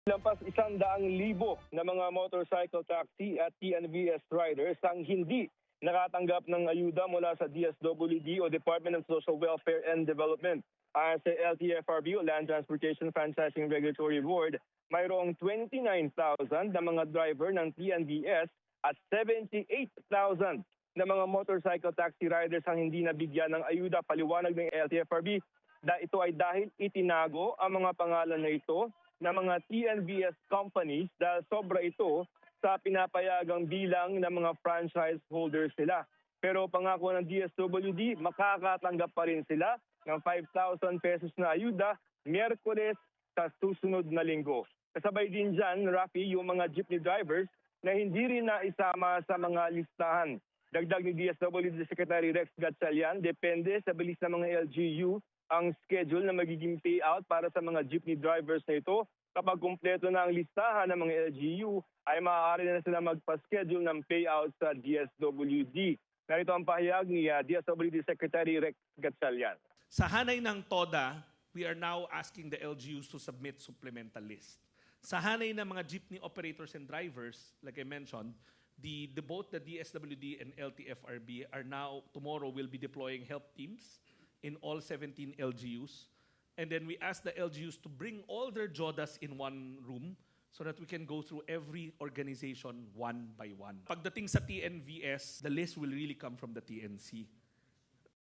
Lampas 100,000 na mga motorcycle taxi at TNVS riders ang hindi nakatanggap ng ayuda mula sa DSWD o Department of Social Welfare and Development. Ayon sa LTFRB o Land Transportation Franchising Regulatory Board, mayroong 29,000 na mga driver ng TNVS at 78,000 na mga motorcycle taxi riders ang hindi nabigyan ng ayuda. Paliwanag ng LTFRB na ito ay dahil itinago ang mga pangalan na ito ng mga TNVS companies dahil sobra ito sa pinapayagang bilang ng mga franchise holders nila. Pero pangako ng DSWD, makakatanggap pa rin sila ng 5,000 pesos na ayuda Miyerkules sa susunod na linggo. Kasabay din dyan, Rafi, yung mga jeepney drivers na hindi rin naisama sa mga listahan. Dagdag ni DSWD Secretary Rex Gatchalian, depende sa bilis ng mga LGU ang schedule na magiging payout para sa mga jeepney drivers na ito. Kapag kumpleto na ang listahan ng mga LGU, ay maaari na sila magpa-schedule ng payout sa DSWD. Narito ang pahayag ni DSWD Secretary Rex Gatchalian. Sa hanay ng TODA, we are now asking the LGUs to submit supplemental list. Sa hanay ng mga jeepney operators and drivers, like I mentioned, both the DSWD and LTFRB are now, tomorrow, will be deploying help teams in all 17 LGUs. And then we ask the LGUs to bring all their JODAs in one room so that we can go through every organization one by one. Pagdating sa TNVS, the list will really come from the TNC.